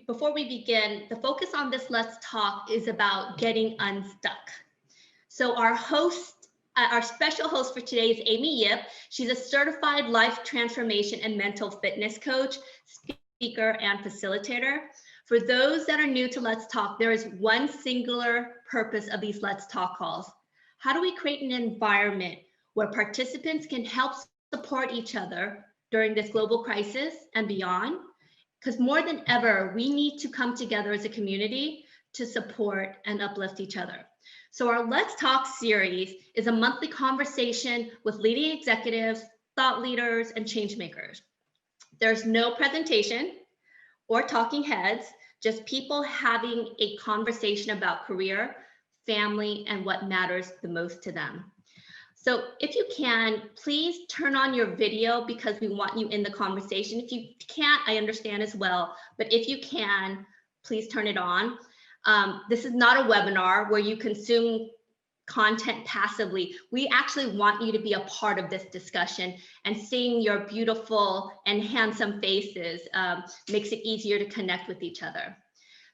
before we begin, the focus on this Let's Talk is about getting unstuck. So our special host for today is Amy Yip. She's a certified life transformation and mental fitness coach, speaker, and facilitator. For those that are new to Let's Talk, there is one singular purpose of these Let's Talk calls. How do we create an environment where participants can help support each other during this global crisis and beyond? Because more than ever, we need to come together as a community to support and uplift each other. So our Let's Talk series is a monthly conversation with leading executives, thought leaders, and change makers. There's no presentation or talking heads, just people having a conversation about career, family, and what matters the most to them. So if you can, please turn on your video because we want you in the conversation. If you can't, I understand as well, but if you can, please turn it on. This is not a webinar where you consume content passively. We actually want you to be a part of this discussion, and seeing your beautiful and handsome faces makes it easier to connect with each other.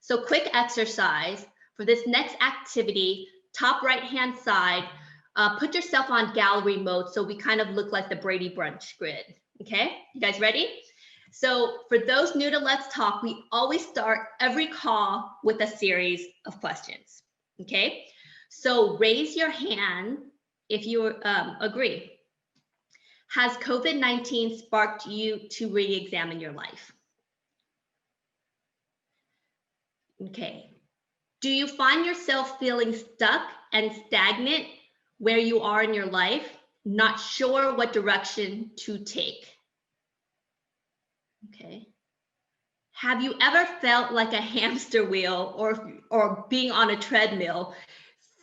So quick exercise for this next activity, top right-hand side, put yourself on gallery mode so we kind of look like the Brady Bunch grid. Okay, you guys ready? So for those new to Let's Talk, we always start every call with a series of questions. Okay, so raise your hand if you agree. Has COVID-19 sparked you to re-examine your life? Okay, do you find yourself feeling stuck and stagnant where you are in your life, not sure what direction to take? Okay. Have you ever felt like a hamster wheel or being on a treadmill,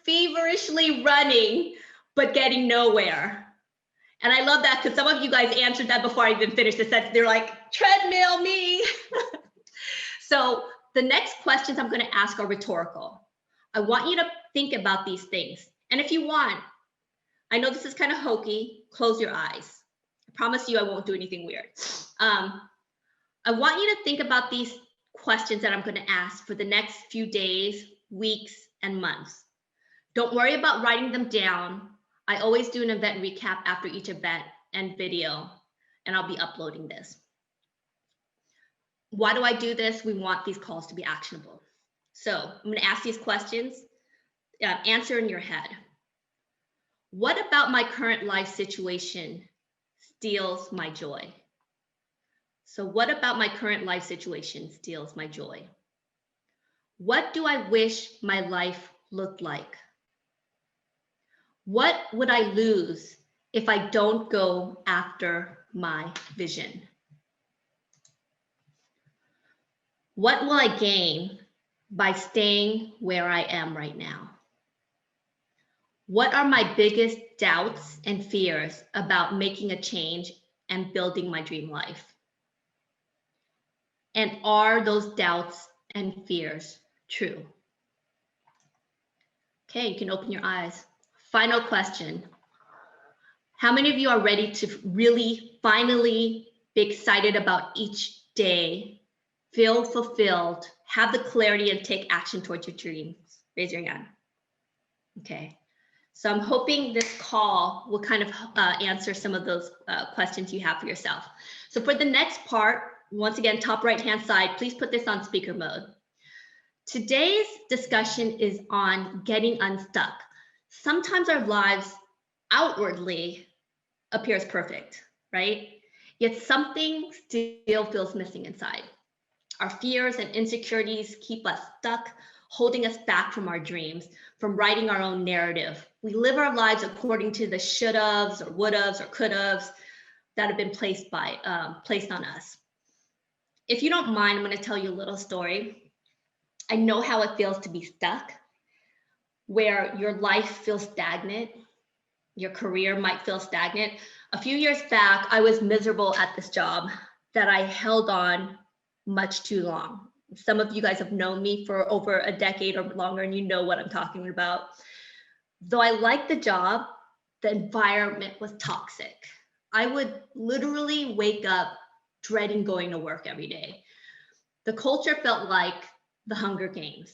feverishly running, but getting nowhere? And I love that because some of you guys answered that before I even finished the sentence. They're like, treadmill me. So the next questions I'm going to ask are rhetorical. I want you to think about these things. And if you want, I know this is kind of hokey, close your eyes. I promise you I won't do anything weird. I want you to think about these questions that I'm going to ask for the next few days, weeks, and months. Don't worry about writing them down. I always do an event recap after each event and video, and I'll be uploading this. Why do I do this? We want these calls to be actionable. So I'm going to ask these questions, answer in your head. What about my current life situation steals my joy? So what about my current life situation steals my joy? What do I wish my life looked like? What would I lose if I don't go after my vision? What will I gain by staying where I am right now? What are my biggest doubts and fears about making a change and building my dream life? And are those doubts and fears true? Okay, you can open your eyes. Final question. How many of you are ready to really finally be excited about each day, feel fulfilled, have the clarity, and take action towards your dreams? Raise your hand. Okay. So I'm hoping this call will kind of answer some of those questions you have for yourself. So for the next part, once again, top right-hand side, please put this on speaker mode. Today's discussion is on getting unstuck. Sometimes our lives outwardly appears perfect, right? Yet something still feels missing inside. Our fears and insecurities keep us stuck, holding us back from our dreams, from writing our own narrative. We live our lives according to the should-haves or would-haves or could-haves that have been placed on us. If you don't mind, I'm going to tell you a little story. I know how it feels to be stuck, where your life feels stagnant. Your career might feel stagnant. A few years back, I was miserable at this job that I held on much too long. Some of you guys have known me for over a decade or longer, and you know what I'm talking about. Though I liked the job, the environment was toxic. I would literally wake up dreading going to work every day. The culture felt like the Hunger Games,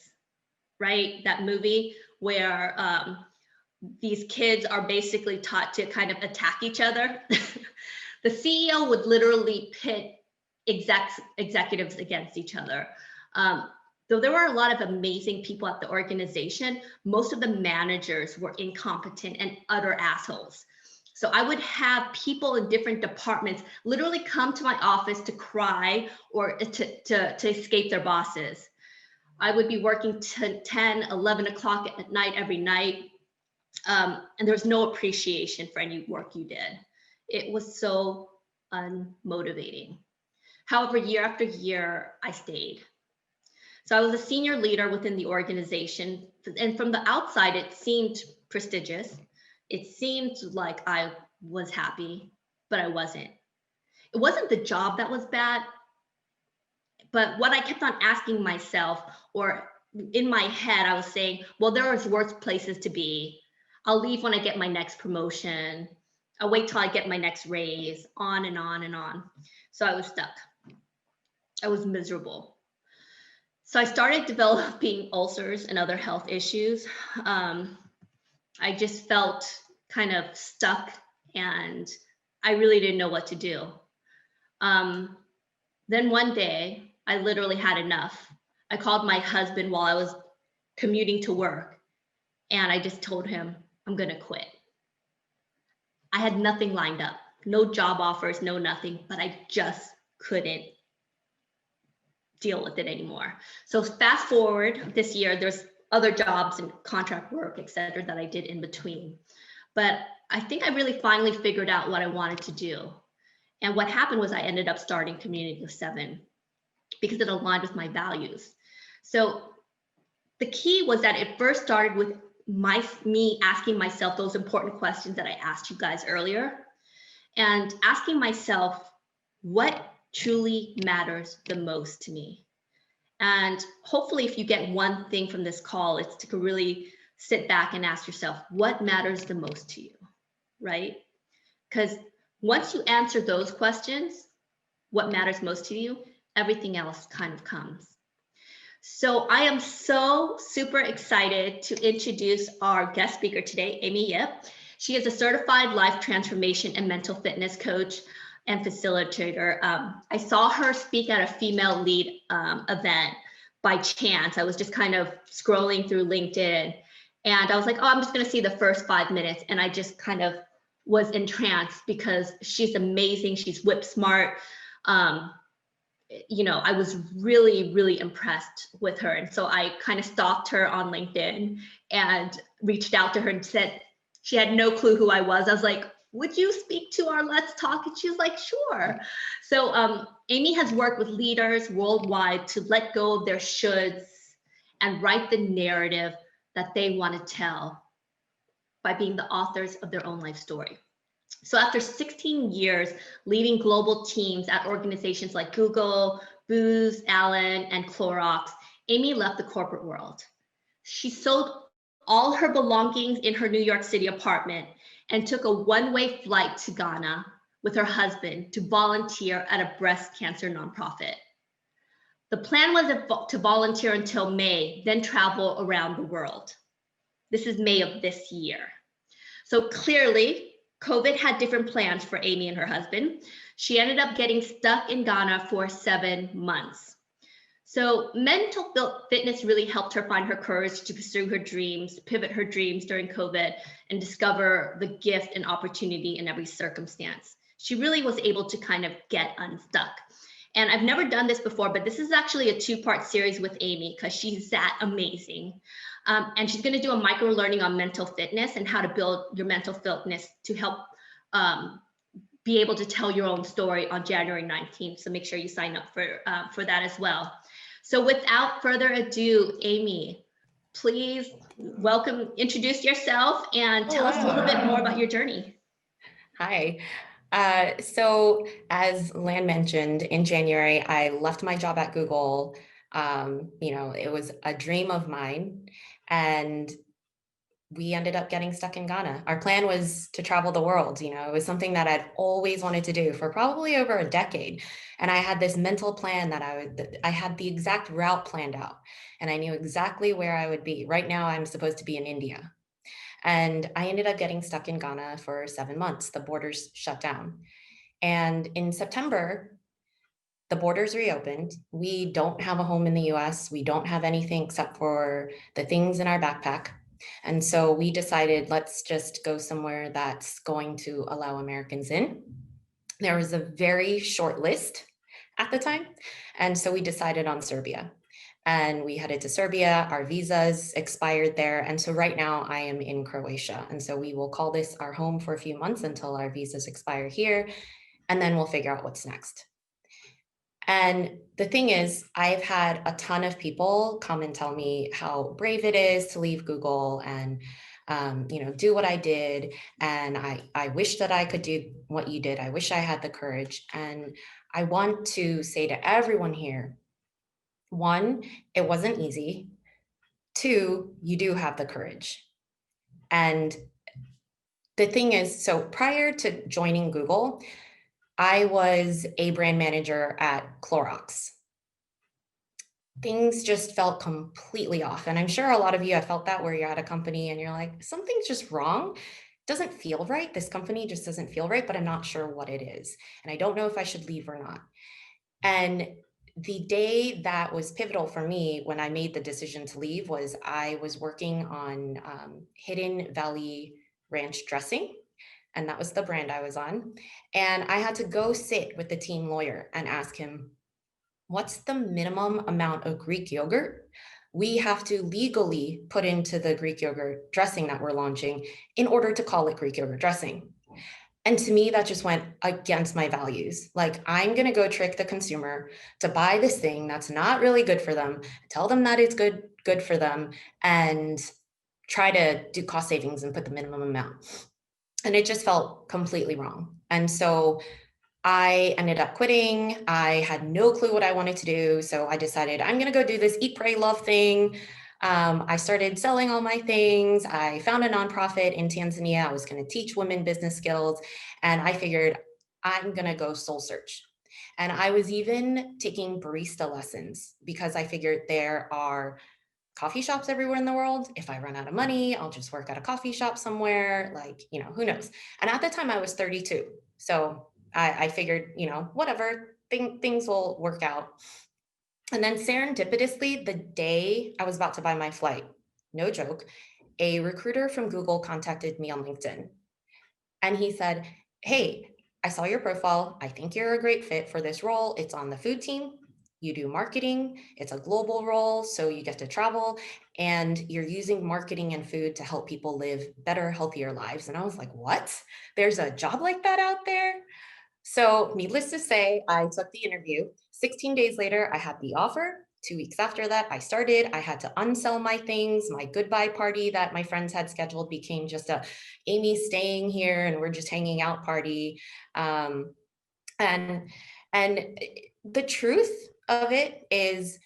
right? That movie where these kids are basically taught to kind of attack each other. The CEO would literally pit executives against each other. Though there were a lot of amazing people at the organization, most of the managers were incompetent and utter assholes. So I would have people in different departments literally come to my office to cry or to escape their bosses. I would be working to 10, 11 o'clock at night every night. And there was no appreciation for any work you did. It was so unmotivating. However, year after year, I stayed. So I was a senior leader within the organization. And from the outside, it seemed prestigious. It seemed like I was happy, but I wasn't. It wasn't the job that was bad, but what I kept on asking myself, or in my head, I was saying, well, there was worse places to be. I'll leave when I get my next promotion. I'll wait till I get my next raise, on and on and on. So I was stuck. I was miserable. So I started developing ulcers and other health issues. I just felt kind of stuck and I really didn't know what to do. Then one day, I literally had enough. I called my husband while I was commuting to work and I just told him, I'm gonna quit. I had nothing lined up, no job offers, no nothing, but I just couldn't deal with it anymore. So fast forward this year, there's other jobs and contract work, et cetera, that I did in between. But I think I really finally figured out what I wanted to do. And what happened was I ended up starting Community of Seven because it aligned with my values. So the key was that it first started with me asking myself those important questions that I asked you guys earlier, and asking myself what truly matters the most to me. And hopefully if you get one thing from this call, it's to really sit back and ask yourself, what matters the most to you, right? Because once you answer those questions, what matters most to you, everything else kind of comes. So I am so super excited to introduce our guest speaker today, Amy Yip. She is a certified life transformation and mental fitness coach and facilitator. I saw her speak at a female lead event by chance. I was just kind of scrolling through LinkedIn and I was like, oh, I'm just gonna see the first 5 minutes. And I just kind of was entranced because she's amazing. She's whip smart. You know, I was really, really impressed with her. And so I kind of stalked her on LinkedIn and reached out to her and said, she had no clue who I was. I was like, would you speak to our Let's Talk? And she was like, sure. So Amy has worked with leaders worldwide to let go of their shoulds and write the narrative that they want to tell by being the authors of their own life story. So after 16 years leading global teams at organizations like Google, Booz Allen, and Clorox, Amy left the corporate world. She sold all her belongings in her New York City apartment and took a one-way flight to Ghana with her husband to volunteer at a breast cancer nonprofit. The plan was to volunteer until May, then travel around the world. This is May of this year. So clearly, COVID had different plans for Amy and her husband. She ended up getting stuck in Ghana for 7 months. So mental fitness really helped her find her courage to pursue her dreams, pivot her dreams during COVID, and discover the gift and opportunity in every circumstance. She really was able to kind of get unstuck. And I've never done this before, but this is actually a 2-part series with Amy because she's that amazing. And she's going to do a micro learning on mental fitness and how to build your mental fitness to help be able to tell your own story on January 19th. So make sure you sign up for that as well. So without further ado, Amy, please introduce yourself and tell us a little bit more about your journey. Hi. So as Lan mentioned, in January, I left my job at Google. You know, it was a dream of mine. And we ended up getting stuck in Ghana. Our plan was to travel the world. It was something that I'd always wanted to do for probably over a decade. And I had this mental plan that I had the exact route planned out, and I knew exactly where I would be. Right now, I'm supposed to be in India. And I ended up getting stuck in Ghana for 7 months. The borders shut down. And in September, the borders reopened. We don't have a home in the US. We don't have anything except for the things in our backpack. And so we decided, let's just go somewhere that's going to allow Americans in. There was a very short list at the time. And so we decided on Serbia. And we headed to Serbia. Our visas expired there. And so right now I am in Croatia. And so we will call this our home for a few months until our visas expire here. And then we'll figure out what's next. And the thing is, I've had a ton of people come and tell me how brave it is to leave Google and do what I did. And I wish that I could do what you did. I wish I had the courage. And I want to say to everyone here, one, it wasn't easy. Two, you do have the courage. And the thing is, so prior to joining Google, I was a brand manager at Clorox. Things just felt completely off. And I'm sure a lot of you have felt that, where you're at a company and you're like, something's just wrong. It doesn't feel right. This company just doesn't feel right, but I'm not sure what it is. And I don't know if I should leave or not. And the day that was pivotal for me when I made the decision to leave was I was working on Hidden Valley Ranch dressing. And that was the brand I was on. And I had to go sit with the team lawyer and ask him, what's the minimum amount of Greek yogurt we have to legally put into the Greek yogurt dressing that we're launching in order to call it Greek yogurt dressing? And to me, that just went against my values. Like, I'm going to go trick the consumer to buy this thing that's not really good for them, tell them that it's good for them, and try to do cost savings and put the minimum amount. And it just felt completely wrong. And so I ended up quitting. I had no clue what I wanted to do. So I decided I'm going to go do this eat, pray, love thing. I started selling all my things. I found a nonprofit in Tanzania. I was going to teach women business skills. And I figured I'm going to go soul search. And I was even taking barista lessons because I figured there are coffee shops everywhere in the world. If I run out of money, I'll just work at a coffee shop somewhere, like, who knows? And at the time I was 32. So I figured, whatever, things will work out. And then serendipitously, the day I was about to buy my flight, no joke, a recruiter from Google contacted me on LinkedIn. And he said, hey, I saw your profile. I think you're a great fit for this role. It's on the food team. You do marketing. It's a global role, so you get to travel, and you're using marketing and food to help people live better, healthier lives. And I was like, what? There's a job like that out there? So needless to say, I took the interview. 16 days later, I had the offer. 2 weeks after that, I started. I had to unsell my things. My goodbye party that my friends had scheduled became just a Amy's staying here and we're just hanging out party. And the truth of it is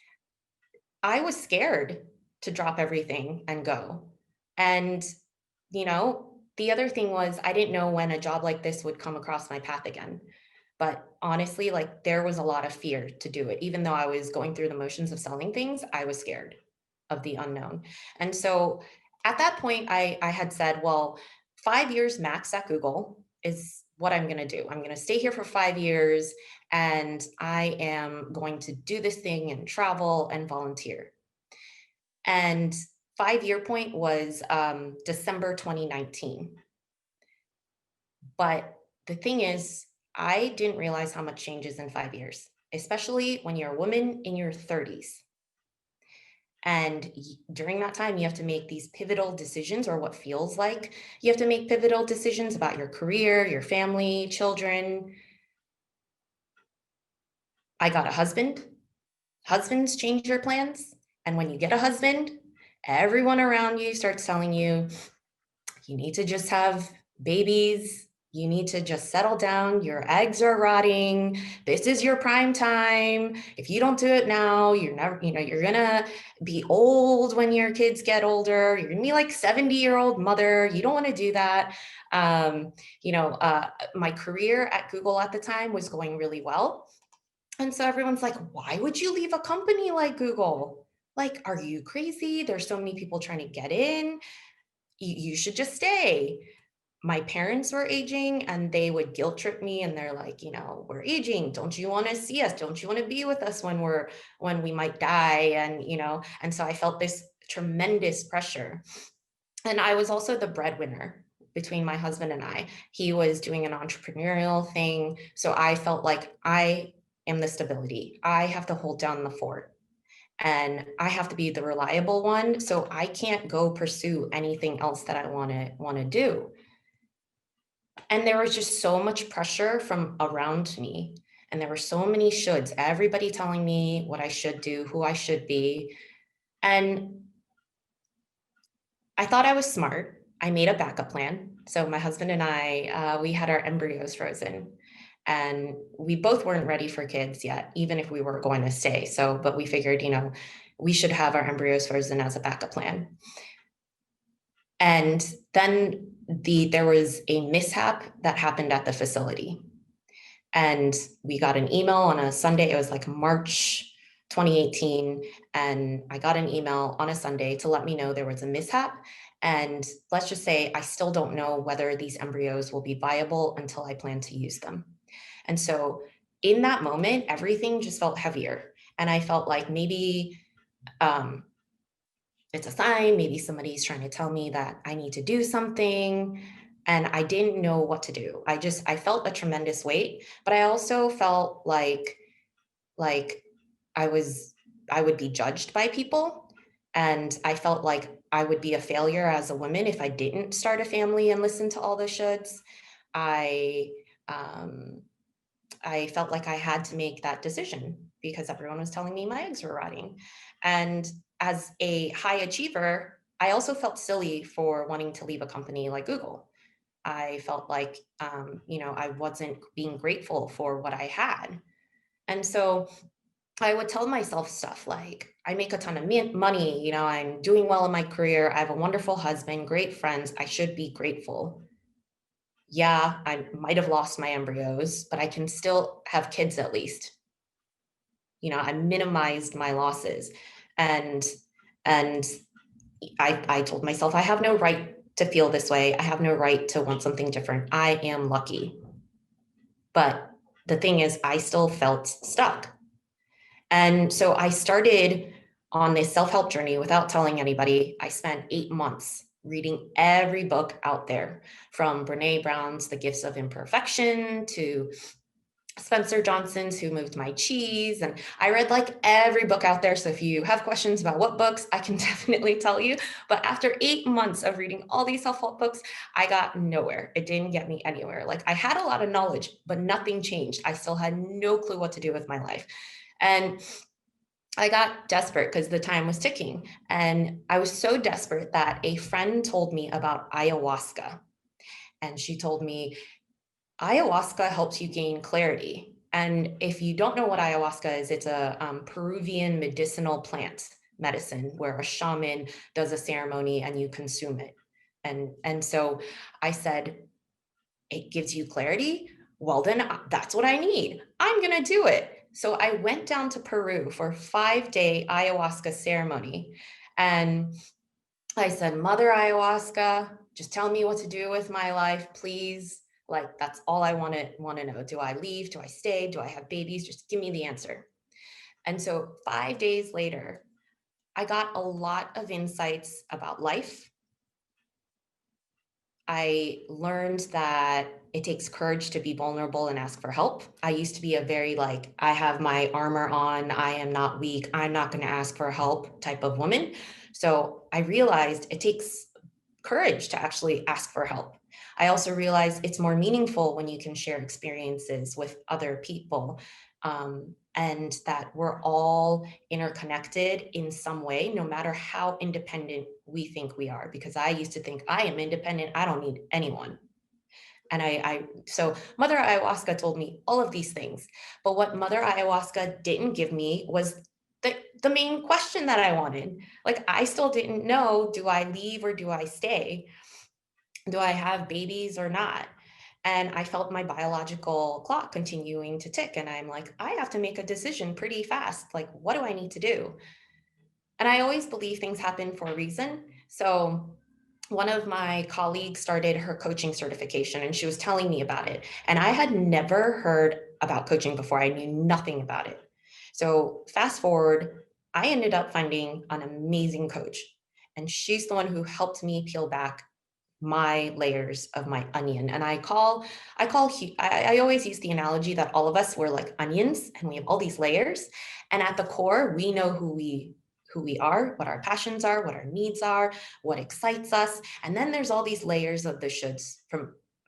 I was scared to drop everything and go. And, the other thing was I didn't know when a job like this would come across my path again. But honestly, like, there was a lot of fear to do it. Even though I was going through the motions of selling things, I was scared of the unknown. And so at that point, I had said, well, 5 years max at Google is what I'm going to do. I'm going to stay here for 5 years and I am going to do this thing and travel and volunteer. And 5-year point was December 2019. But the thing is, I didn't realize how much changes in 5 years, especially when you're a woman in your 30s. And during that time, you have to make these pivotal decisions, or what feels like you have to make pivotal decisions about your career, your family, children. I got a husband. Husbands change your plans. And when you get a husband, everyone around you starts telling you, you need to just have babies, you need to just settle down. Your eggs are rotting. This is your prime time. If you don't do it now, you're never, you're gonna be old when your kids get older. You're gonna be like 70-year-old mother. You don't want to do that. My career at Google at the time was going really well. And so everyone's like, why would you leave a company like Google? Like, are you crazy? There's so many people trying to get in. You should just stay. My parents were aging and they would guilt trip me, and they're like, we're aging. Don't you want to see us? Don't you want to be with us when we might die? And so I felt this tremendous pressure. And I was also the breadwinner between my husband and I. He was doing an entrepreneurial thing. So I felt like I am the stability. I have to hold down the fort, and I have to be the reliable one. So I can't go pursue anything else that I want to do. And there was just so much pressure from around me. And there were so many shoulds, everybody telling me what I should do, who I should be. And I thought I was smart. I made a backup plan. So my husband and I, we had our embryos frozen. And we both weren't ready for kids yet, even if we were going to stay. But we figured, we should have our embryos frozen as a backup plan. And then there was a mishap that happened at the facility. And we got an email on a Sunday. It was like March 2018. And I got an email on a Sunday to let me know there was a mishap. And let's just say I still don't know whether these embryos will be viable until I plan to use them. And so in that moment, everything just felt heavier. And I felt like maybe it's a sign, maybe somebody's trying to tell me that I need to do something. And I didn't know what to do. I felt a tremendous weight, but I also felt like I would be judged by people. And I felt like I would be a failure as a woman if I didn't start a family and listen to all the shoulds. I felt like I had to make that decision because everyone was telling me my eggs were rotting. And as a high achiever, I also felt silly for wanting to leave a company like Google. I felt like, I wasn't being grateful for what I had. And so I would tell myself stuff like, I make a ton of money, I'm doing well in my career. I have a wonderful husband, great friends. I should be grateful. Yeah, I might have lost my embryos, but I can still have kids at least. I minimized my losses. And I told myself I have no right to feel this way. I have no right to want something different. I am lucky. But the thing is, I still felt stuck. And so I started on this self-help journey without telling anybody. I spent 8 months reading every book out there, from Brene Brown's The Gifts of Imperfection to Spencer Johnson's Who Moved My Cheese. And I read like every book out there. So if you have questions about what books, I can definitely tell you. But after 8 months of reading all these self-help books, I got nowhere. It didn't get me anywhere. Like, I had a lot of knowledge, but nothing changed. I still had no clue what to do with my life. And I got desperate because the time was ticking. And I was so desperate that a friend told me about ayahuasca. And she told me, ayahuasca helps you gain clarity. And if you don't know what ayahuasca is, it's a Peruvian medicinal plant medicine where a shaman does a ceremony and you consume it. And so I said, it gives you clarity? Well, then that's what I need. I'm going to do it. So I went down to Peru for a 5-day ayahuasca ceremony. And I said, Mother Ayahuasca, just tell me what to do with my life, please. Like, that's all I want to know. Do I leave? Do I stay? Do I have babies? Just give me the answer. And so 5 days later, I got a lot of insights about life. I learned that it takes courage to be vulnerable and ask for help. I used to be a very I have my armor on, I am not weak, I'm not going to ask for help type of woman. So I realized it takes courage to actually ask for help. I also realized it's more meaningful when you can share experiences with other people, and that we're all interconnected in some way, no matter how independent we think we are. Because I used to think I am independent, I don't need anyone. And so Mother Ayahuasca told me all of these things, but what Mother Ayahuasca didn't give me was the main question that I wanted. Like, I still didn't know, do I leave or do I stay? Do I have babies or not? And I felt my biological clock continuing to tick. And I'm like, I have to make a decision pretty fast. Like, what do I need to do? And I always believe things happen for a reason. So one of my colleagues started her coaching certification and she was telling me about it. And I had never heard about coaching before. I knew nothing about it. So fast forward, I ended up finding an amazing coach. And she's the one who helped me peel back my layers of my onion. And I always use the analogy that all of us were like onions and we have all these layers. And at the core, we know who we are, what our passions are, what our needs are, what excites us. And then there's all these layers of the shoulds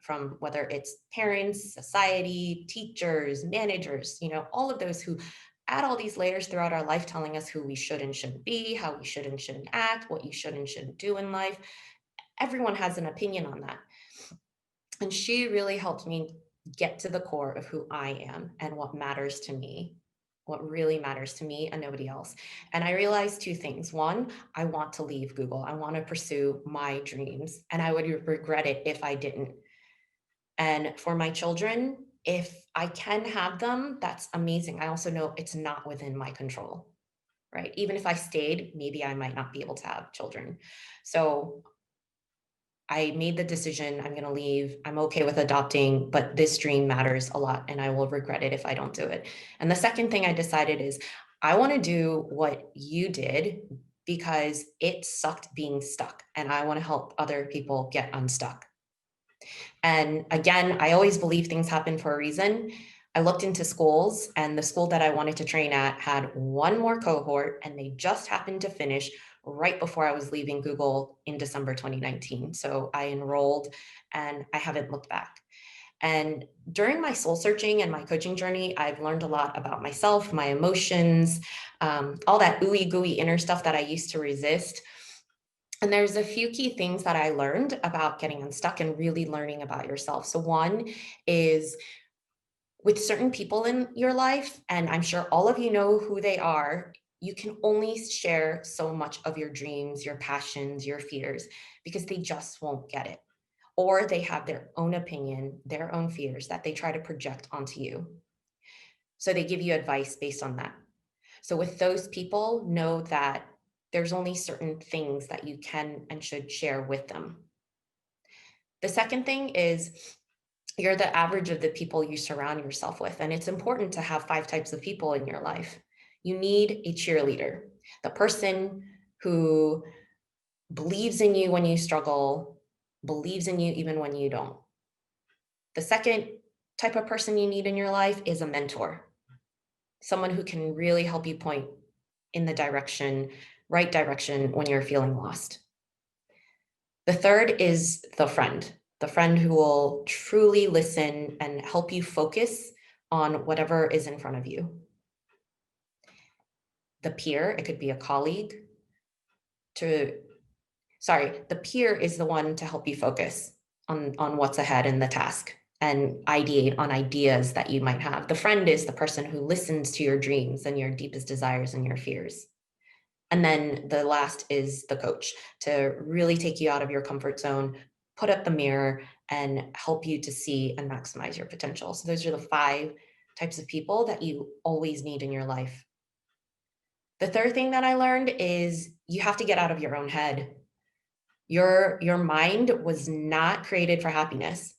from whether it's parents, society, teachers, managers, all of those who add all these layers throughout our life, telling us who we should and shouldn't be, how we should and shouldn't act, what you should and shouldn't do in life. Everyone has an opinion on that. And she really helped me get to the core of who I am and what matters to me, what really matters to me and nobody else. And I realized two things. One, I want to leave Google. I want to pursue my dreams, and I would regret it if I didn't. And for my children, if I can have them, that's amazing. I also know it's not within my control, right? Even if I stayed, maybe I might not be able to have children. So I made the decision, I'm going to leave. I'm okay with adopting, but this dream matters a lot and I will regret it if I don't do it. And the second thing I decided is I want to do what you did because it sucked being stuck and I want to help other people get unstuck. And again, I always believe things happen for a reason. I looked into schools, and the school that I wanted to train at had one more cohort, and they just happened to finish right before I was leaving Google in December 2019. So I enrolled and I haven't looked back. And during my soul searching and my coaching journey, I've learned a lot about myself, my emotions, all that ooey gooey inner stuff that I used to resist. And there's a few key things that I learned about getting unstuck and really learning about yourself. So one is with certain people in your life, and I'm sure all of you know who they are, you can only share so much of your dreams, your passions, your fears, because they just won't get it. Or they have their own opinion, their own fears that they try to project onto you. So they give you advice based on that. So with those people, know that there's only certain things that you can and should share with them. The second thing is you're the average of the people you surround yourself with. And it's important to have 5 types of people in your life. You need a cheerleader, the person who believes in you when you struggle, believes in you even when you don't. The second type of person you need in your life is a mentor, someone who can really help you point in the right direction when you're feeling lost. The third is the friend who will truly listen and help you focus on whatever is in front of you. The peer, it could be a colleague. The peer is the one to help you focus on what's ahead in the task and ideate on ideas that you might have. The friend is the person who listens to your dreams and your deepest desires and your fears. And then the last is the coach, to really take you out of your comfort zone, put up the mirror, and help you to see and maximize your potential. So those are the 5 types of people that you always need in your life. The third thing that I learned is you have to get out of your own head. Your mind was not created for happiness.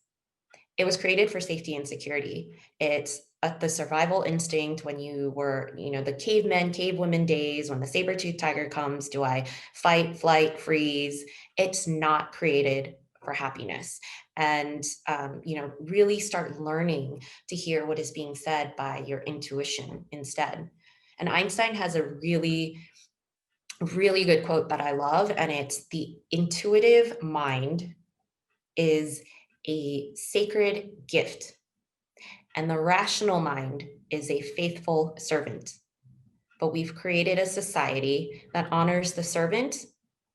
It was created for safety and security. It's the survival instinct when you were, the cavemen, cavewomen days, when the saber-toothed tiger comes, do I fight, flight, freeze? It's not created for happiness. And, really start learning to hear what is being said by your intuition instead. And Einstein has a really, really good quote that I love, and it's the intuitive mind is a sacred gift, and the rational mind is a faithful servant. But we've created a society that honors the servant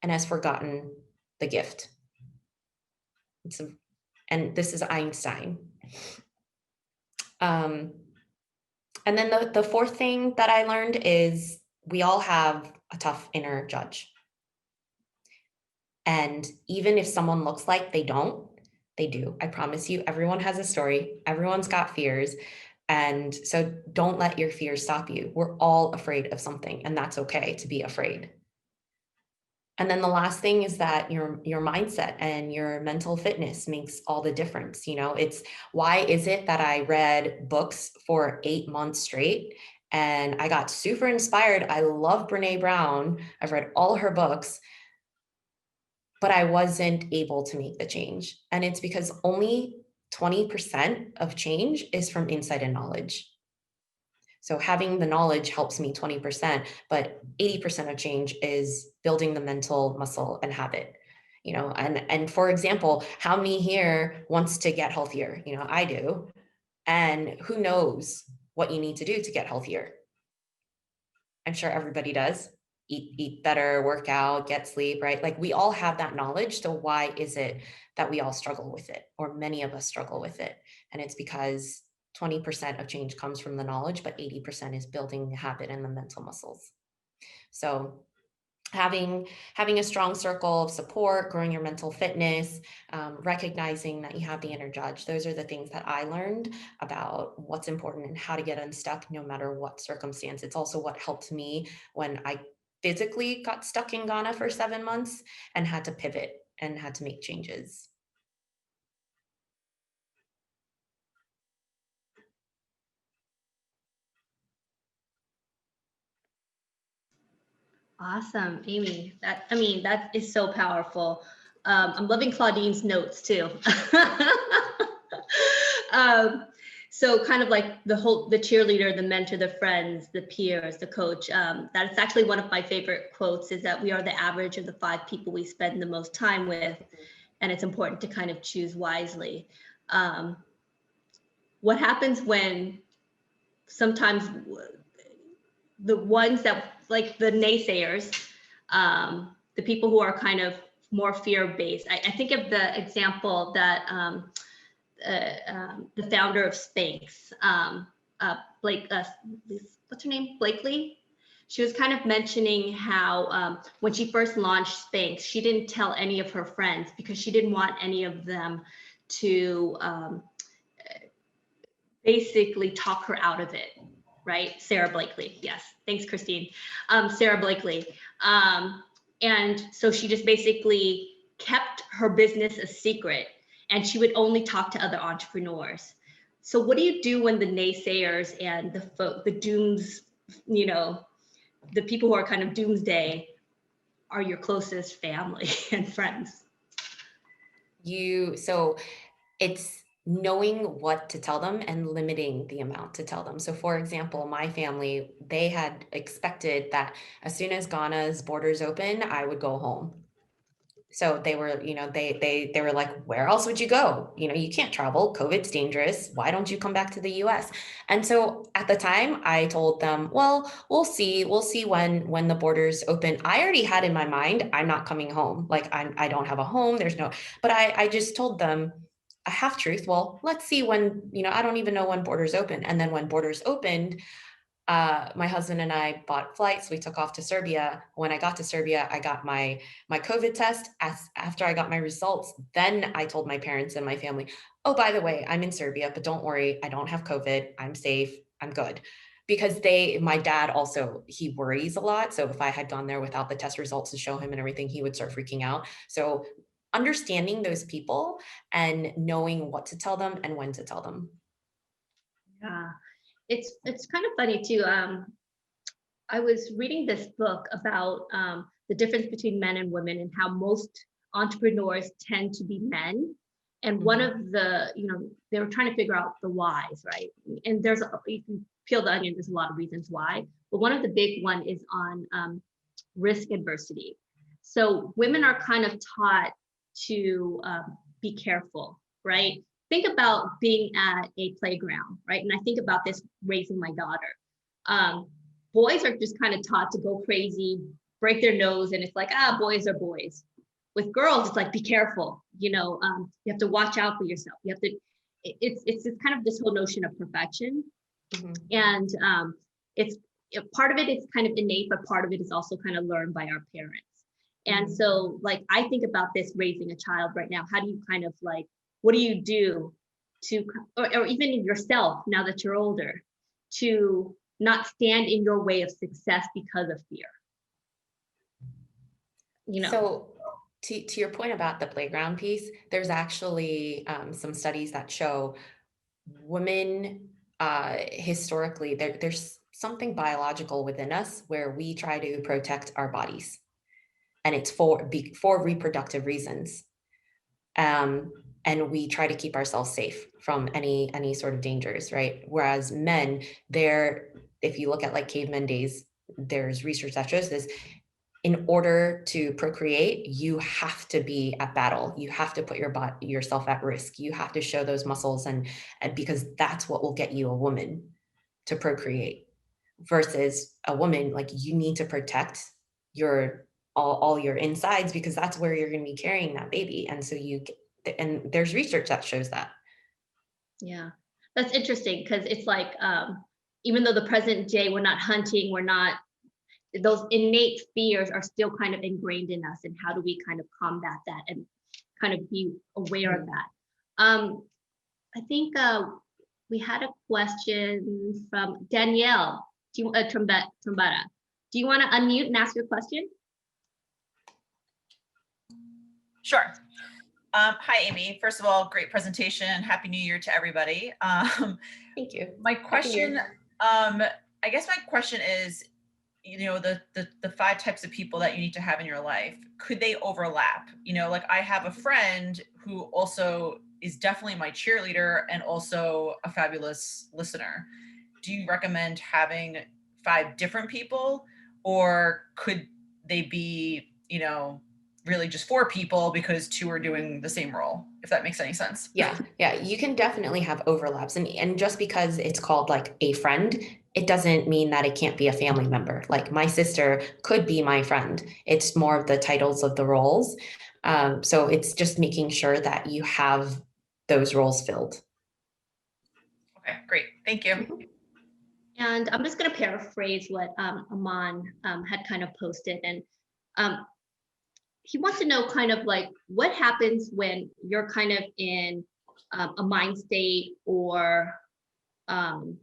and has forgotten the gift. And this is Einstein. And then the fourth thing that I learned is we all have a tough inner judge. And even if someone looks like they don't, they do. I promise you, everyone has a story. Everyone's got fears. And so don't let your fears stop you. We're all afraid of something, and that's okay to be afraid. And then the last thing is that your mindset and your mental fitness makes all the difference. It's why is it that I read books for 8 months straight and I got super inspired. I love Brene Brown. I've read all her books, but I wasn't able to make the change. And it's because only 20% of change is from insight and knowledge. So having the knowledge helps me 20%, but 80% of change is building the mental muscle and habit. And for example, how many here wants to get healthier? I do. And who knows what you need to do to get healthier? I'm sure everybody does. Eat better, work out, get sleep, right? Like we all have that knowledge. So why is it that we all struggle with it, or many of us struggle with it? And it's because 20% of change comes from the knowledge, but 80% is building the habit and the mental muscles. So having a strong circle of support, growing your mental fitness, recognizing that you have the inner judge. Those are the things that I learned about what's important and how to get unstuck no matter what circumstance. It's also what helped me when I physically got stuck in Ghana for 7 months and had to pivot and had to make changes. Awesome, Amy. That is so powerful. I'm loving Claudine's notes too. So kind of like the cheerleader, the mentor, the friends, the peers, the coach. That's actually one of my favorite quotes, is that we are the average of the 5 people we spend the most time with, and it's important to kind of choose wisely. What happens when sometimes the ones that, like the naysayers, the people who are kind of more fear-based. I think of the example that the founder of Spanx, what's her name? Blakely. She was kind of mentioning how when she first launched Spanx, she didn't tell any of her friends because she didn't want any of them to basically talk her out of it. Right? Sarah Blakely. Yes. Thanks, Christine. Sarah Blakely. And so she just basically kept her business a secret, and she would only talk to other entrepreneurs. So what do you do when the naysayers and the dooms, the people who are kind of doomsday are your closest family and friends? So it's knowing what to tell them and limiting the amount to tell them. So for example, my family, they had expected that as soon as Ghana's borders open, I would go home. So they were, they were like, where else would you go? You can't travel. COVID's dangerous. Why don't you come back to the US? And so at the time I told them, well, we'll see when the borders open. I already had in my mind, I'm not coming home. Like I don't have a home. But I just told them a half truth. Well, let's see when, I don't even know when borders open. And then when borders opened, my husband and I bought flights. We took off to Serbia. When I got to Serbia, I got my COVID test. After I got my results, then I told my parents and my family, oh, by the way, I'm in Serbia, but don't worry, I don't have COVID. I'm safe. I'm good. Because my dad also, he worries a lot. So if I had gone there without the test results to show him and everything, he would start freaking out. So understanding those people and knowing what to tell them and when to tell them. Yeah. It's kind of funny too. I was reading this book about the difference between men and women and how most entrepreneurs tend to be men. And one of the, they were trying to figure out the whys, right? And if you peel the onion, there's a lot of reasons why. But one of the big one is on risk adversity. So women are kind of taught to be careful, right? Think about being at a playground, right? And I think about this raising my daughter. Boys are just kind of taught to go crazy, break their nose, and it's like, boys are boys. with girls, it's like, be careful, you have to watch out for yourself. You have to, it's kind of this whole notion of perfection. And it's part of it is kind of innate, but part of it is also kind of learned by our parents. And so like, I think about this raising a child right now. How do you kind of like, what do you do to, or even in yourself now that you're older, to not stand in your way of success because of fear? So to your point about the playground piece, there's actually some studies that show women historically, there's something biological within us where we try to protect our bodies, and it's for reproductive reasons. And we try to keep ourselves safe from any sort of dangers, right? Whereas men, if you look at like caveman days, there's research that shows this. In order to procreate, you have to be at battle. You have to put yourself at risk. You have to show those muscles, and because that's what will get you a woman to procreate. Versus a woman, like, you need to protect your all your insides, because that's where you're going to be carrying that baby. And so and there's research that shows that. Yeah, that's interesting, because it's like, even though the present day we're not hunting, we're not, those innate fears are still kind of ingrained in us. And how do we kind of combat that and kind of be aware of that? I think we had a question from Danielle Trombetta. Do you want to unmute and ask your question? Sure. Hi, Amy. First of all, great presentation. Happy New Year to everybody. Thank you. My question, I guess my question is, the 5 types of people that you need to have in your life, could they overlap? Like, I have a friend who also is definitely my cheerleader and also a fabulous listener. Do you recommend having 5 different people, or could they be, really just 4 people because 2 are doing the same role, if that makes any sense? Yeah, you can definitely have overlaps. And just because it's called like a friend, it doesn't mean that it can't be a family member. Like, my sister could be my friend. It's more of the titles of the roles. So it's just making sure that you have those roles filled. Okay, great. Thank you. And I'm just going to paraphrase what Aman had kind of posted. And he wants to know kind of like, what happens when you're kind of in a mind state or an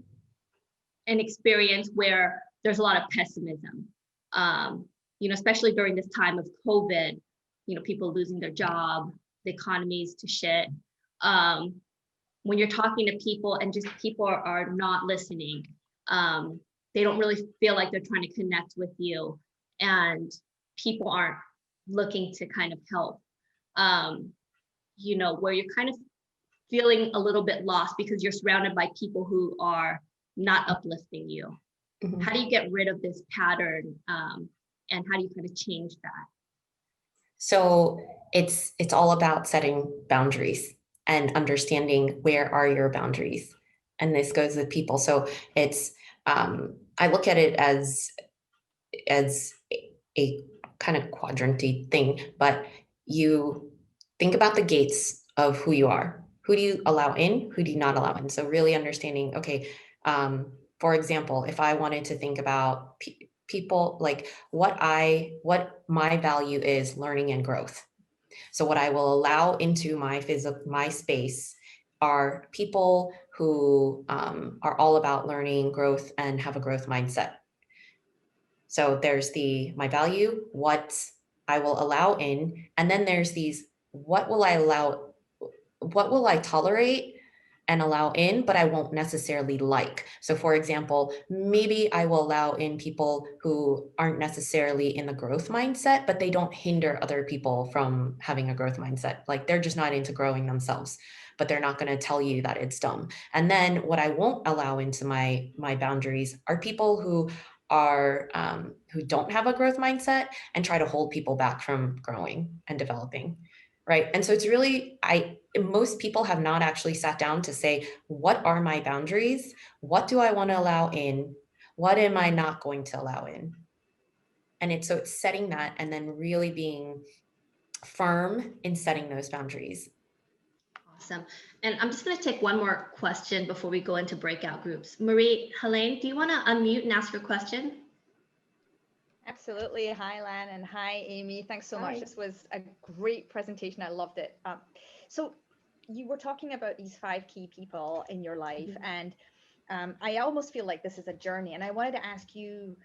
experience where there's a lot of pessimism, especially during this time of COVID, people losing their job, the economy's to shit. When you're talking to people and just people are not listening, they don't really feel like they're trying to connect with you, and people aren't looking to kind of help, where you're kind of feeling a little bit lost because you're surrounded by people who are not uplifting you. How do you get rid of this pattern, and how do you kind of change that? So it's all about setting boundaries and understanding where are your boundaries. And this goes with people. So it's, I look at it as a kind of quadranty thing, but you think about the gates of who you are. Who do you allow in? Who do you not allow in? So really understanding, okay, for example, if I wanted to think about people, like what my value is learning and growth. So what I will allow into my space are people who are all about learning, growth, and have a growth mindset. So there's my value, what I will allow in, and then there's what will I tolerate and allow in, but I won't necessarily like. So for example, maybe I will allow in people who aren't necessarily in the growth mindset, but they don't hinder other people from having a growth mindset. Like, they're just not into growing themselves, but they're not going to tell you that it's dumb. And then what I won't allow into my boundaries are people who don't have a growth mindset and try to hold people back from growing and developing. Right. And so it's really, most people have not actually sat down to say, what are my boundaries? What do I want to allow in? What am I not going to allow in? And it's setting that, and then really being firm in setting those boundaries. Awesome. And I'm just going to take one more question before we go into breakout groups. Marie Helene, do you want to unmute and ask your question? Absolutely. Hi, Lan, and hi, Amy. Thanks so much. This was a great presentation. I loved it. So you were talking about these 5 key people in your life, and I almost feel like this is a journey. And I wanted to ask you,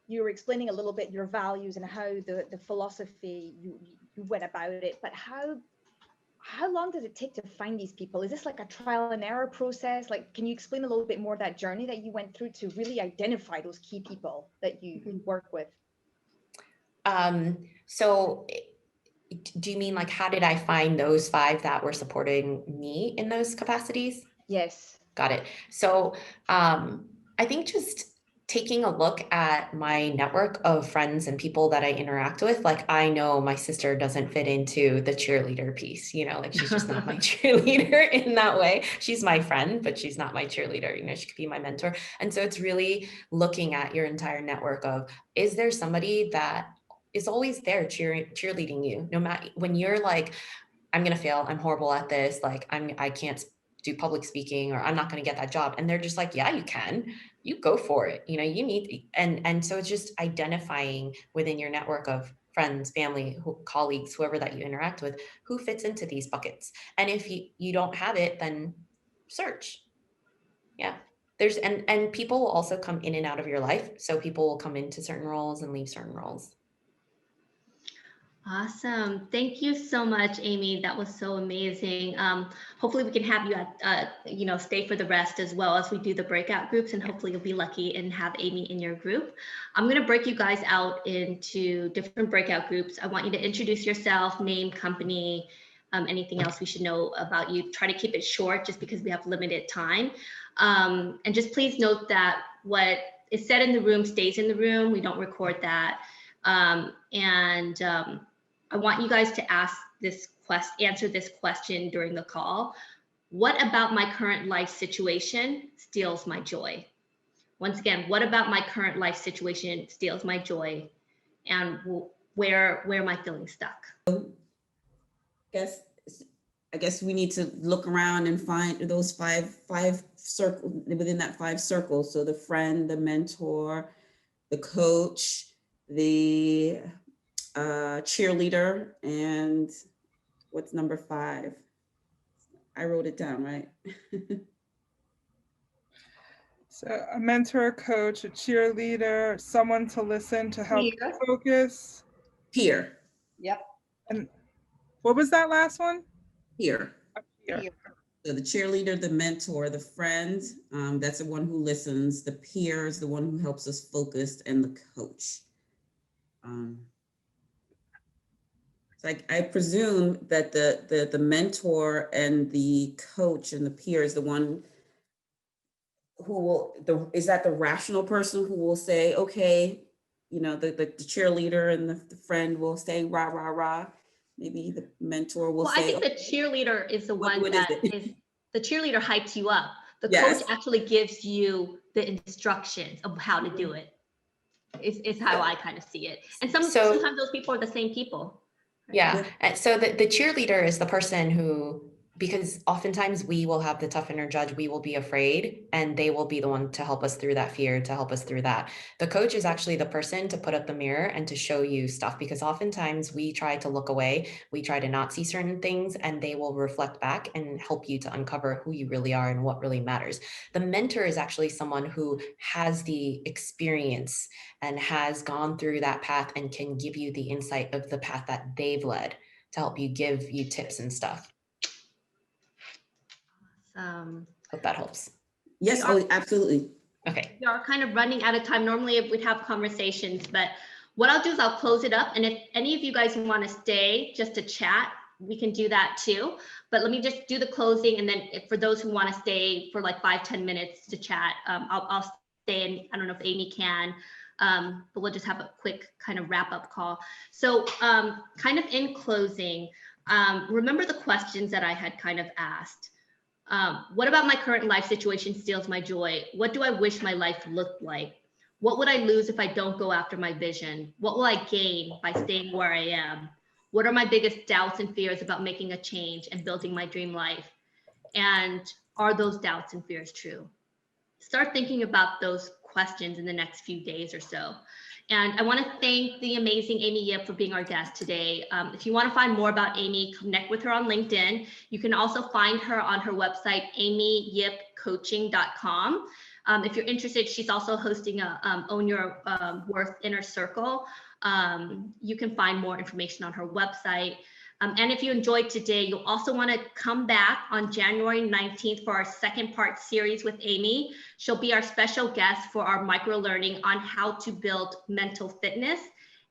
you were explaining a little bit your values and how the philosophy you went about it, but how long does it take to find these people? Is this like a trial and error process? Like, can you explain a little bit more that journey that you went through to really identify those key people that you work with? So do you mean like, how did I find those 5 that were supporting me in those capacities? Yes. Got it. So I think just taking a look at my network of friends and people that I interact with, like I know my sister doesn't fit into the cheerleader piece, like she's just not my cheerleader in that way. She's my friend, but she's not my cheerleader. She could be my mentor. And so it's really looking at your entire network of, is there somebody that is always there cheerleading you, no matter when you're like, I'm going to fail. I'm horrible at this. Like I can't do public speaking, or I'm not going to get that job. And they're just like, yeah, you can, you go for it. You need, and so it's just identifying within your network of friends, family, colleagues, whoever that you interact with, who fits into these buckets. And if you don't have it, then search. Yeah. And people will also come in and out of your life. So people will come into certain roles and leave certain roles. Awesome. Thank you so much, Amy. That was so amazing. Hopefully we can have you at, stay for the rest as well as we do the breakout groups, and hopefully you'll be lucky and have Amy in your group. I'm going to break you guys out into different breakout groups. I want you to introduce yourself, name, company, anything else we should know about you. Try to keep it short just because we have limited time. And just please note that what is said in the room stays in the room. We don't record that. I want you guys to answer this question during the call. What about my current life situation steals my joy? Once again, what about my current life situation steals my joy? And where am I feeling stuck? I guess we need to look around and find those five circles within that 5 circles. So the friend, the mentor, the coach, the cheerleader, and what's number 5? I wrote it down, right? So a mentor, a coach, a cheerleader, someone to listen to help focus. Peer. Yep. And what was that last one? Peer. Peer. So the cheerleader, the mentor, the friend, that's the one who listens. The peer is the one who helps us focus, and the coach. I presume that the mentor and the coach and the peer is the one who is that the rational person who will say, okay, the cheerleader and the friend will say rah, rah, rah. Maybe the mentor will say. I think the cheerleader is the one that is the cheerleader hypes you up. The Yes. coach actually gives you the instructions of how to do it. Is how I kind of see it. And sometimes those people are the same people. Yeah. And so the cheerleader is the person who, because oftentimes we will have the tough inner judge, we will be afraid, and they will be the one to help us through that fear, to help us through that. The coach is actually the person to put up the mirror and to show you stuff, because oftentimes we try to look away, we try to not see certain things, and they will reflect back and help you to uncover who you really are and what really matters. The mentor is actually someone who has the experience and has gone through that path and can give you the insight of the path that they've led to help you, give you tips and stuff. Hope that helps. Yes, absolutely. Okay. We are kind of running out of time. Normally we'd have conversations, but what I'll do is I'll close it up. And if any of you guys want to stay just to chat, we can do that too. But let me just do the closing. And then for those who want to stay for like 5-10 minutes to chat, I'll stay, and I don't know if Amy can, but we'll just have a quick kind of wrap up call. So kind of in closing, remember the questions that I had kind of asked. What about my current life situation steals my joy? What do I wish my life looked like? What would I lose if I don't go after my vision? What will I gain by staying where I am? What are my biggest doubts and fears about making a change and building my dream life? And are those doubts and fears true? Start thinking about those questions in the next few days or so. And I want to thank the amazing Amy Yip for being our guest today. If you want to find more about Amy, connect with her on LinkedIn. You can also find her on her website, amyyipcoaching.com. If you're interested, she's also hosting a Own Your Worth Inner Circle. You can find more information on her website. And if you enjoyed today, you'll also want to come back on January 19th for our second part series with Amy. She'll be our special guest for our micro learning on how to build mental fitness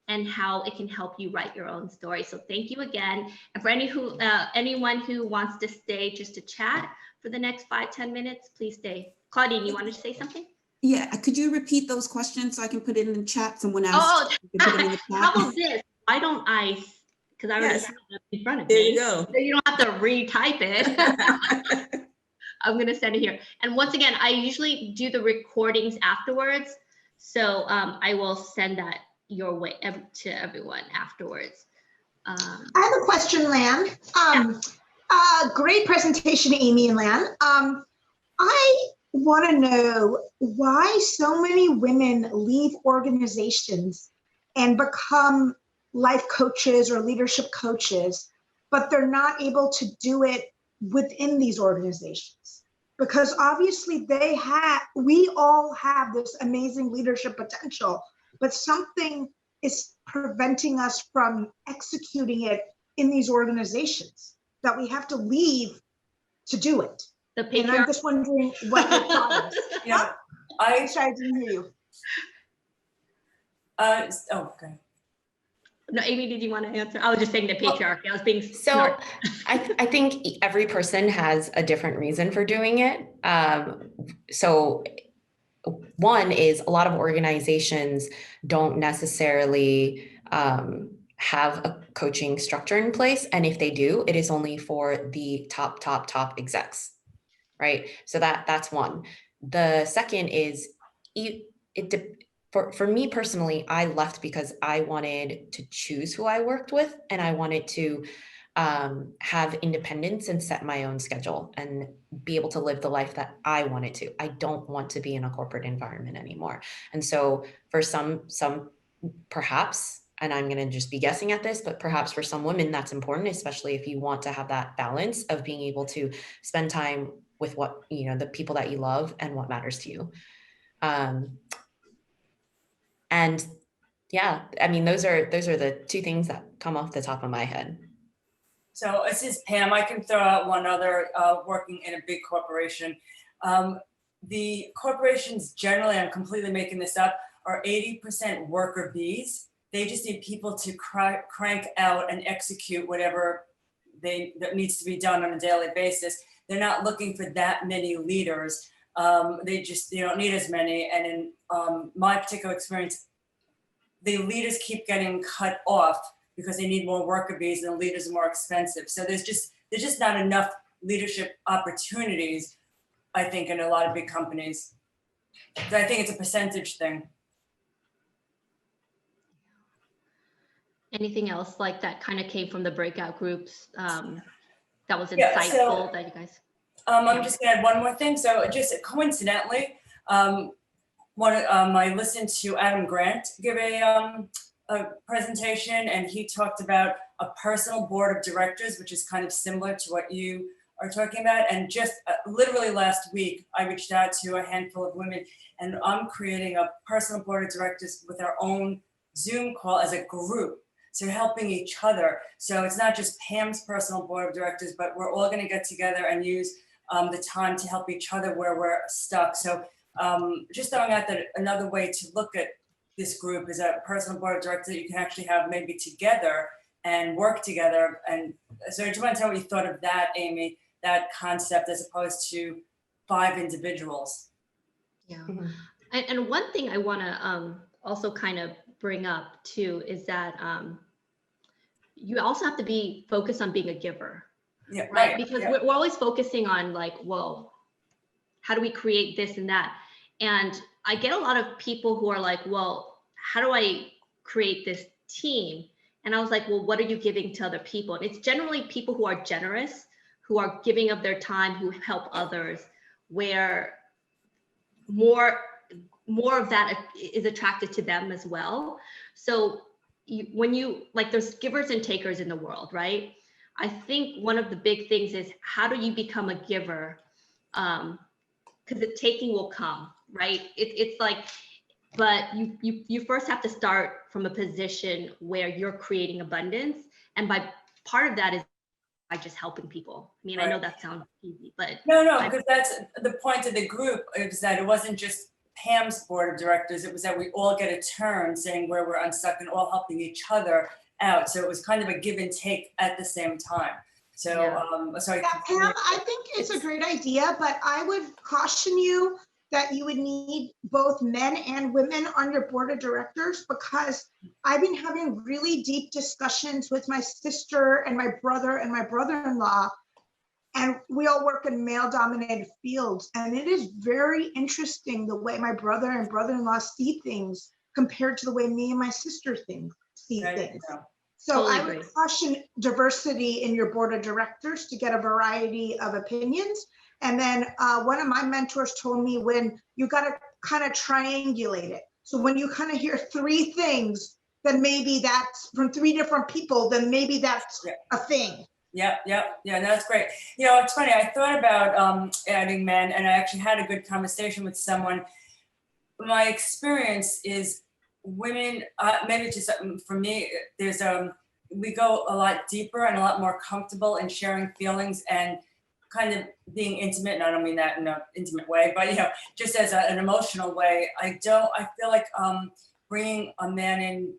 and how it can help you write your own story. So thank you again. And for anyone who wants to stay just to chat for the next 5-10 minutes, please stay. Claudine, you wanted to say something? Yeah, could you repeat those questions so I can put it in the chat? Someone asked. Oh, you can put it in the how chat. about this? Why don't I, because I already Yes. have it in front of There me. you go. So you don't have to retype it. I'm going to send it here. And once again, I usually do the recordings afterwards. So I will send that your way to everyone afterwards. I have a question, Lan. Great presentation, Amy and Lan. I want to know why so many women leave organizations and become life coaches or leadership coaches, but they're not able to do it within these organizations. Because obviously we all have this amazing leadership potential, but something is preventing us from executing it in these organizations that we have to leave to do it. And I'm just wondering what your thought is. Yeah, I'm sorry, I didn't hear you. Okay. No, Amy, did you want to answer? I was just saying the patriarchy. I was being So smart. I think every person has a different reason for doing it. So one is a lot of organizations don't necessarily have a coaching structure in place. And if they do, it is only for the top execs, right? So that's one. The second is for me personally, I left because I wanted to choose who I worked with, and I wanted to have independence and set my own schedule and be able to live the life that I wanted to. I don't want to be in a corporate environment anymore. And so for some perhaps, and I'm going to just be guessing at this, but perhaps for some women that's important, especially if you want to have that balance of being able to spend time with what, the people that you love and what matters to you. And yeah, I mean, those are the two things that come off the top of my head. So this is Pam. I can throw out one other, working in a big corporation. The corporations generally, I'm completely making this up, are 80% worker bees. They just need people to crank out and execute whatever that needs to be done on a daily basis. They're not looking for that many leaders. They don't need as many. And in my particular experience, the leaders keep getting cut off because they need more worker bees and the leaders are more expensive. So there's just not enough leadership opportunities, I think, in a lot of big companies. So I think it's a percentage thing. Anything else like that kind of came from the breakout groups that was insightful that you guys? I'm just gonna add one more thing. So just coincidentally, I listened to Adam Grant give a presentation, and he talked about a personal board of directors, which is kind of similar to what you are talking about. And just literally last week, I reached out to a handful of women, and I'm creating a personal board of directors with our own Zoom call as a group. So helping each other. So it's not just Pam's personal board of directors, but we're all gonna get together and use the time to help each other where we're stuck. So just throwing out that another way to look at this group is a personal board of directors that you can actually have maybe together and work together. And so I just want to tell what you thought of that, Amy, that concept as opposed to 5 individuals. Yeah. Mm-hmm. And one thing I want to also kind of bring up too is that you also have to be focused on being a giver. Yeah, right. Because we're always focusing on like, well, how do we create this and that? And I get a lot of people who are like, well, how do I create this team? And I was like, well, what are you giving to other people? And it's generally people who are generous, who are giving of their time, who help others, where more of that is attracted to them as well. So when you, like, there's givers and takers in the world, right? I think one of the big things is, how do you become a giver? Because the taking will come, right? It's like, but you first have to start from a position where you're creating abundance. And by part of that is by just helping people. I mean, I know that sounds easy, but no, because that's the point of the group, is that it wasn't just Pam's board of directors, it was that we all get a turn saying where we're unstuck and all helping each other out. So it was kind of a give and take at the same time. So, sorry. Yeah, Pam, I think it's a great idea, but I would caution you that you would need both men and women on your board of directors, because I've been having really deep discussions with my sister and my brother and my brother-in-law, and we all work in male-dominated fields. And it is very interesting the way my brother and brother-in-law see things compared to the way me and my sister see things. So I would caution diversity in your board of directors to get a variety of opinions. And then one of my mentors told me, when you got to kind of triangulate it. So when you kind of hear three things, then maybe that's from three different people, then maybe that's a thing. Yeah, that's great. You know, it's funny, I thought about adding men, and I actually had a good conversation with someone. My experience is women, maybe just for me, there's we go a lot deeper and a lot more comfortable in sharing feelings and kind of being intimate. And I don't mean that in an intimate way, but, you know, just as an emotional way. I feel like bringing a man in,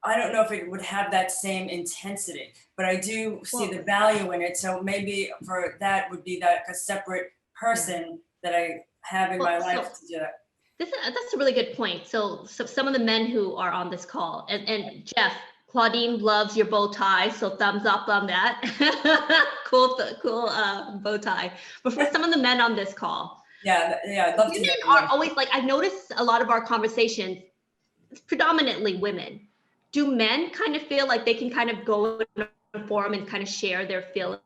I don't know if it would have that same intensity, but I do see the value in it. So maybe for that would be that a separate person that I have in my life to do that. That's a really good point. So some of the men who are on this call, and Jeff, Claudine loves your bow tie, so thumbs up on that. cool bow tie. But for some of the men on this call, I'd love to women are always like, I've noticed a lot of our conversations, it's predominantly women. Do men kind of feel like they can kind of go in a forum and kind of share their feelings?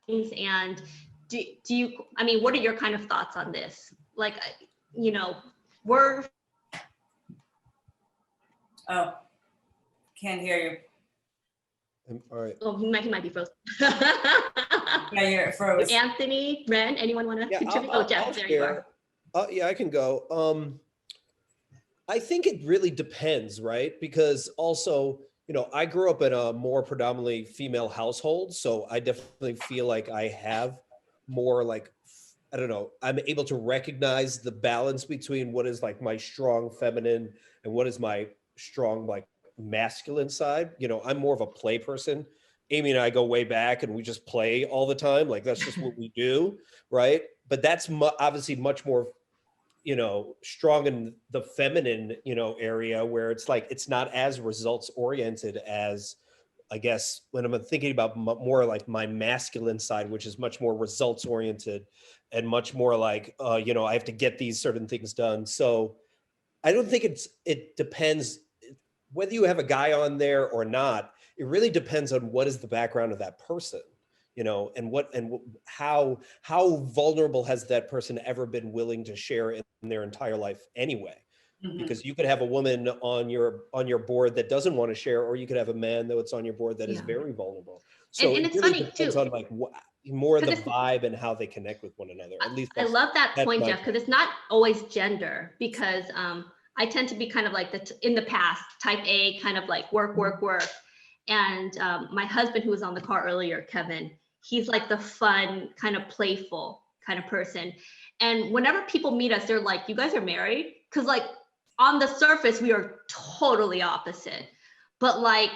And do you, I mean, what are your kind of thoughts on this? Like, you know, Oh, can't hear you. All right. Oh, he might be frozen. Yeah, you're froze. Anthony, Ren, anyone want to contribute? Jeff, there you are. Yeah, I can go. I think it really depends, right? Because also, you know, I grew up in a more predominantly female household, so I definitely feel like I have more, like, I don't know, I'm able to recognize the balance between what is like my strong feminine and what is my strong, like, masculine side. You know, I'm more of a play person. Amy and I go way back and we just play all the time. Like, that's just what we do, right? But that's obviously much more, you know, strong in the feminine, you know, area, where it's like, it's not as results oriented as, I guess, when I'm thinking about more like my masculine side, which is much more results oriented and much more like, you know, I have to get these certain things done. So I don't think it depends whether you have a guy on there or not. It really depends on what is the background of that person, you know, and how vulnerable has that person ever been willing to share in their entire life anyway. Mm-hmm. Because you could have a woman on your board that doesn't want to share, or you could have a man that's on your board that is very vulnerable. So and it it's really funny depends too, on like more the vibe and how they connect with one another. At least I love that point, Jeff, because it's not always gender, because I tend to be kind of like in the past, type A, kind of like work. And my husband, who was on the call earlier, Kevin, he's like the fun, kind of playful kind of person. And whenever people meet us, they're like, you guys are married? Because like on the surface, we are totally opposite. But like,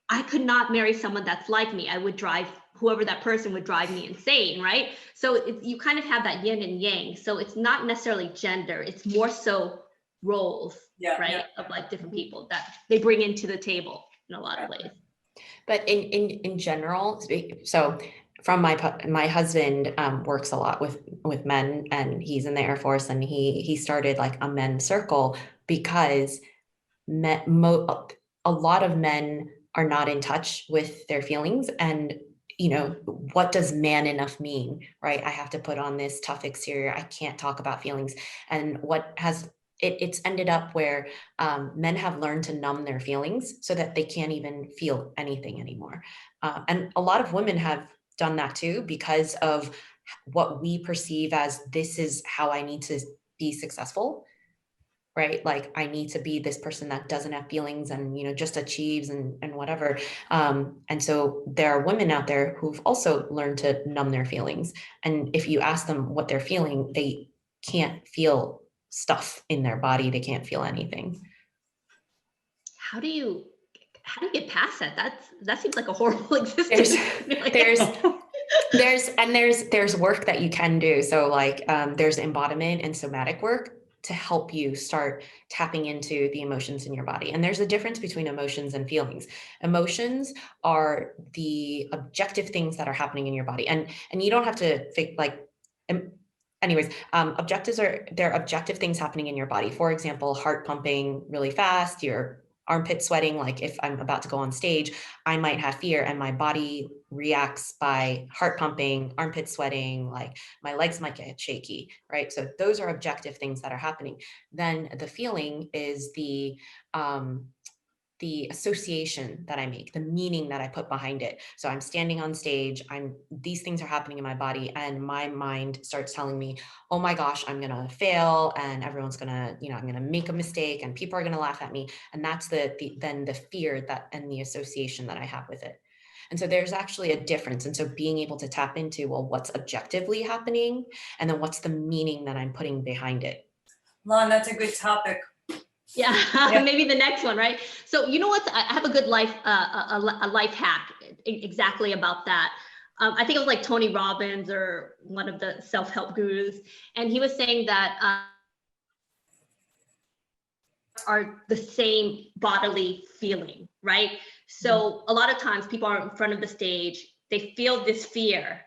I could not marry someone that's like me. I would drive, whoever that person would drive me insane, right? So you kind of have that yin and yang. So it's not necessarily gender, it's more so roles, right? Of like different people that they bring into the table in a lot of ways. But in general, so from my husband works a lot with men, and he's in the Air Force, and he started like a men's circle because a lot of men are not in touch with their feelings. And, what does man enough mean, right? I have to put on this tough exterior. I can't talk about feelings. And it's ended up where men have learned to numb their feelings so that they can't even feel anything anymore. And a lot of women have done that too, because of what we perceive as, this is how I need to be successful, right? Like, I need to be this person that doesn't have feelings and, just achieves and whatever. And so there are women out there who've also learned to numb their feelings. And if you ask them what they're feeling, they can't feel stuff in their body. They can't feel anything. How do you get past that? That seems like a horrible existence. There's work that you can do. So like, there's embodiment and somatic work to help you start tapping into the emotions in your body. And there's a difference between emotions and feelings. Emotions are the objective things that are happening in your body. And you don't have to think like, anyways, they're objective things happening in your body. For example, heart pumping really fast, your armpit sweating. Like if I'm about to go on stage, I might have fear and my body reacts by heart pumping, armpit sweating, like my legs might get shaky, right? So those are objective things that are happening. Then the feeling is the association that I make, the meaning that I put behind it. So I'm standing on stage, these things are happening in my body, and my mind starts telling me, oh my gosh, I'm gonna fail, and everyone's gonna, I'm gonna make a mistake, and people are gonna laugh at me. And that's then the fear and the association that I have with it. And so there's actually a difference. And so being able to tap into, well, what's objectively happening, and then what's the meaning that I'm putting behind it. Lon, that's a good topic. Yeah, maybe the next one, right? So you know what? I have a good life hack exactly about that. I think it was like Tony Robbins or one of the self-help gurus, and he was saying that are the same bodily feeling, right? So a lot of times people are in front of the stage, they feel this fear.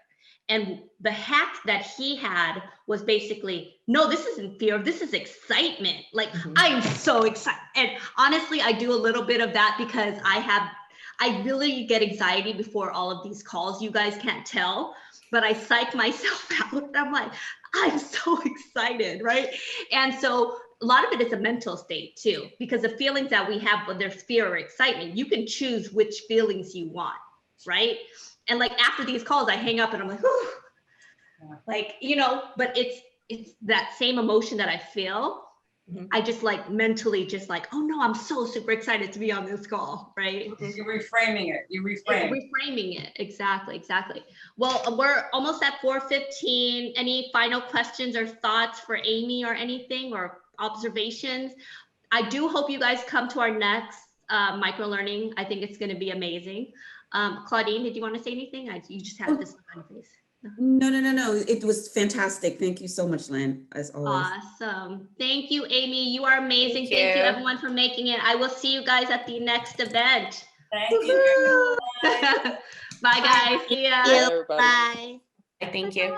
And the hack that he had was basically, no, this isn't fear, this is excitement. Like, I'm so excited. And honestly, I do a little bit of that because I really get anxiety before all of these calls. You guys can't tell, but I psych myself out. I'm like, I'm so excited, right? And so a lot of it is a mental state too, because the feelings that we have, when there's fear or excitement, you can choose which feelings you want, right? And like after these calls, I hang up and I'm like, whew. Like, but it's that same emotion that I feel. I just like mentally just like, oh no, I'm so super excited to be on this call, right? You're reframing it. Reframing it. Exactly. Well, we're almost at 4:15. Any final questions or thoughts for Amy or anything or observations? I do hope you guys come to our next micro learning. I think it's going to be amazing. Claudine, did you want to say anything? You just have this look on your face. No. It was fantastic. Thank you so much, Lynn, as always. Awesome. Thank you, Amy. You are amazing. Thank you everyone for making it. I will see you guys at the next event. Thank you. Bye, guys. See ya. Bye, everybody. Bye. Thank you.